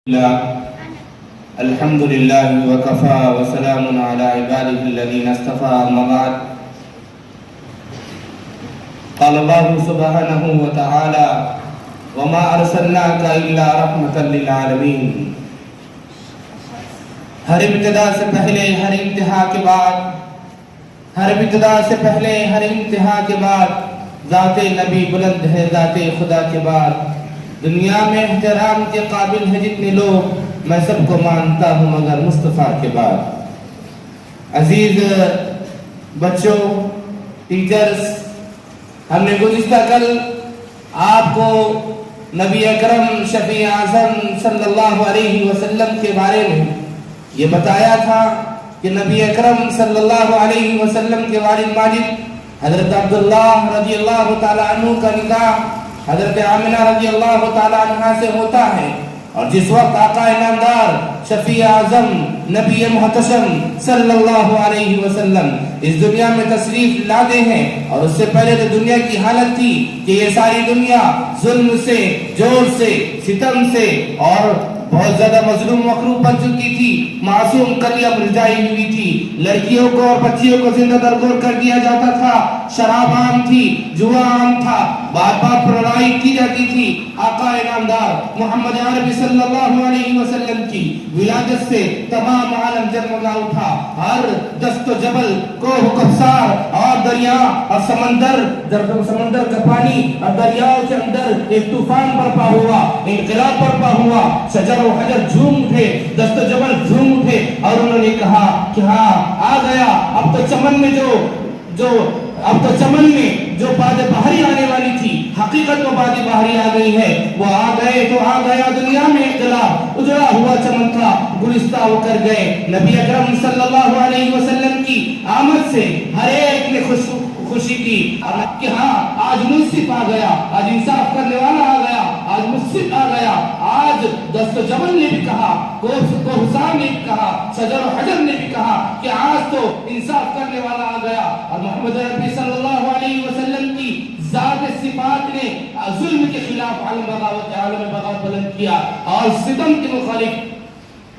الحمد لله وكفى وسلام على عباده الذين اصطفى أما بعد قال الله سبحانه وتعالى وما أرسلناك إلا رحمة للعالمين ہر ابتدا سے پہلے ہر انتہا کے بعد ہر ابتدا سے پہلے ہر انتہا کے بعد ذات نبی بلند ہے ذات خدا کے بعد دنیا میں احترام کے قابل ہے جتنے لوگ میں سب کو مانتا ہوں مگر مصطفیٰ کے بعد عزیز بچوں ٹیچرز ہم نے گزشتہ کل آپ کو نبی اکرم شفیع اعظم صلی اللہ علیہ وسلم کے بارے میں یہ بتایا تھا کہ نبی اکرم صلی اللہ علیہ وسلم کے والد ماجد حضرت عبداللہ رضی اللہ تعالیٰ عنہ کا نکاح حضرت آمنہ رضی اللہ تعالیٰ عنہ سے ہوتا ہے اور جس وقت آقا انعامدار شفیع اعظم نبی محتشم صلی اللہ علیہ وسلم اس دنیا میں تشریف لاتے ہیں اور اس سے پہلے تو دنیا کی حالت تھی کہ یہ ساری دنیا ظلم سے جور سے ستم سے اور بہت زیادہ مظلوم مخلوق بن چکی تھی معصوم کلیہ مرجائی ہوئی تھی لڑکیوں کو اور بچیوں کو زندہ درگور کر دیا جاتا تھا شراب عام تھی جوا عام تھا بار بار پرلائی کی جاتی تھی آقا انعامدار محمد عربی صلی اللہ علیہ وسلم کی ولادت سے تمام عالم جرملا اٹھا ہر دست و جبل کوہ کوثر اور دریا اور سمندر کا پانی اور دریاؤں کے اندر ایک طوفان برپا ہوا انقلاب برپا ہوا شجر و حجر جھوم اٹھے دست و جبل جھوم اٹھے اور انہوں نے کہا کہ ہاں آ گیا اب تو چمن میں جو باد بہاری آنے والی تھی حقیقت میں باد بہاری آ گئی ہے وہ آ گئے تو آ گیا دنیا میں انقلاب اجڑا ہوا چمن تھا گلستہ ہو کر گئے نبی اکرم صلی اللہ علیہ وسلم کی آمد سے ہر ایک نے خوشی کی کہ ہاں آج منصف آ گیا آج انصاف کرنے والا آ گیا آج منصف آ گیا آج دست و جبل نے بھی کہا کوہسار نے بھی کہا شجر و حجر نے بھی کہا کہ آج تو انصاف کرنے والا آ گیا اور محمد عربی صلی اللہ علیہ وسلم کی ذات صفات نے ظلم کے خلاف عالم بغاوت بلند کیا اور ستم کے مخالف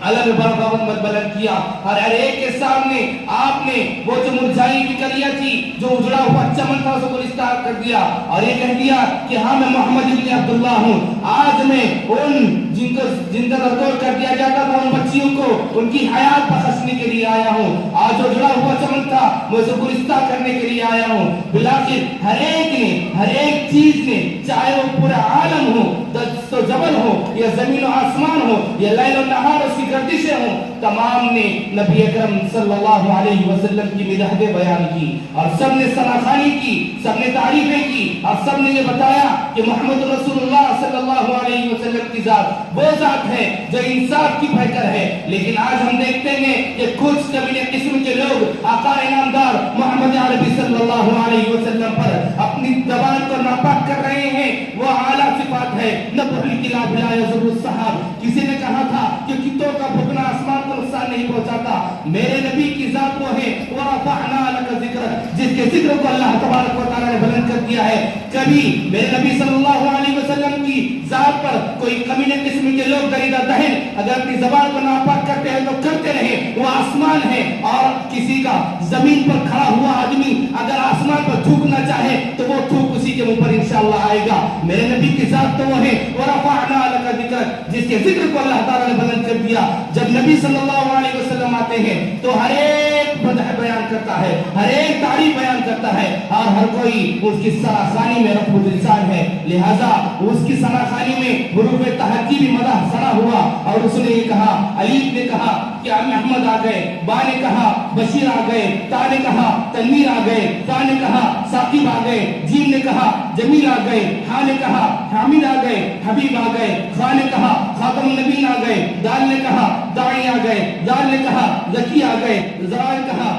علم بغاوت بلند کیا اور ہر ایک کے سامنے آپ نے وہ جو مرجھائی ہوئی کلیاں تھی جو اجڑا ہوا چمن تھا اس کو گلستہ کر دیا اور یہ کہہ دیا کہ ہاں میں محمد ابن عبداللہ ہوں آج میں ان جن کو زندہ درگور کر دیا جاتا تھا ان بچیوں کو ان کی حیات بخشنے کے لیے آیا ہوں آج جو اجڑا ہوا چمن تھا میں اسے گلستہ کرنے کے لیے آیا ہوں بلاخر ہر ایک چیز نے چاہے وہ پورا عالم ہو دست و جبل ہو یا زمین و آسمان ہو یا لیل و نہار اس کی گردشیں ہوں تمام نے نبی اکرم صلی اللہ علیہ وسلم کی مدحیں بیان کی اور سب نے ثناخوانی کی سب نے تعریفیں کی اور سب نے یہ بتایا کہ محمد رسول اللہ صلی اللہ علیہ وسلم کی ذات وہ ذات ہے جو انصاف کی پیکر ہے لیکن آج ہم دیکھتے ہیں کہ کچھ کمینے قسم کے لوگ آقا انعامدار محمد عربی صلی اللہ علیہ وسلم پر اپنی زبان کو ناپاک کر رہے ہیں وہ اعلیٰ صفات ہے نبر الکلاب لا یضر السحاب کسی نے کہا تھا کہ کتوں کا بھونکنا آسمان کو نقصان نہیں پہنچاتا میرے نبی کی ذات وہ ہے ورفعنا لک ذکر جس کے ذکر کو اللہ تبارک و تعالی نے بلند کر دیا ہے کبھی میرے نبی صلی اللہ علیہ وسلم کی ذات پر کوئی کمینے قسم کے لوگ دریدہ دہن اگر اپنی زبان کو ناپاک کرتے ہیں تو کرتے رہے وہ آسمان ہے اور کسی کا زمین پر کھڑا ہوا آدمی اگر آسمان پر تھوکنا چاہے تو وہ تھوک اسی کے منہ پر انشاءاللہ آئے گا میرے نبی کی ذات تو وہ ہے ورفعنا لک ذکر جس کے ذکر کو اللہ تعالی نے بلند کر دیا جب نبی صلی اللہ علیہ وسلم آتے ہیں تو ہر ایک مدح بیان کرتا ہے ہر ایک تعریف بیان کرتا ہے اور ہر کوئی اس کی سراخانی میں رفع اللسان ہے لہذا اس کی سراخانی میں حروف تہجی بھی مدح سنا ہوا اور اس نے یہ کہا علیف نے کہا کہ احمد آ گئے با نے کہا بشیر آ گئے تا نے کہا تنویر آ گئے تا نے کہا ثاقب آ گئے جیم نے کہا جمیل آ گئے ہاں نے کہا حامد آ گئے حبیب آ گئے خا نے کہا خاتم النبیین آ گئے دال نے کہا داعی آ گئے دال نے کہا ذکی آ گئے زرا نے کہا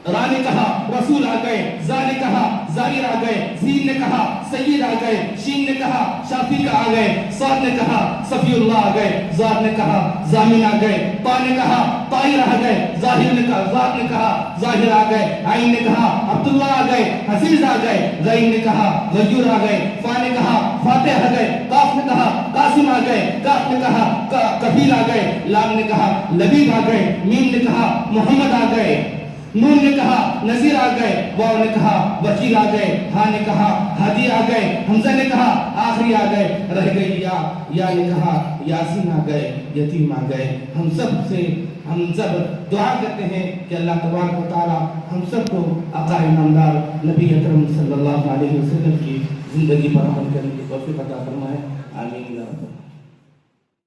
را نے کہا رسول آ گئے، زا نے کہا زائر آ گئے، سین نے کہا سید آ گئے، شین نے کہا شافی کا آ گئے، صاد نے کہا صفی اللہ آ گئے، زاد نے کہا زامن آ گئے، طا نے کہا طاہر آ گئے، ظاہر نے کہا زاد نے کہا ظاہر آ گئے، عین نے کہا عبداللہ آ گئے، حفیظ آ گئے، غین نے کہا غیور آ گئے، فا نے کہا فاتح آ گئے، قاف نے کہا قاسم آ گئے، کاف نے کہا کفیل آ گئے، لام نے کہا لبیب آ گئے، میم نے کہا محمد آ گئے، نون نے کہا نذیر آ گئے، واو نے کہا وکیل آ گئے، ہاں نے کہا ہادی آ گئے، حمزہ نے کہا آخری آ گئے، رہ گئی یا نے کہا یاسین آ گئے، یتیم آ گئے۔ ہم سب دعا کرتے ہیں کہ اللہ تبارک و تعالی ہم سب کو آقا نامدار نبی اکرم صلی اللہ علیہ وسلم کی زندگی پر عمل کرنے کی توفیق عطا فرمائے، آمین یا رب۔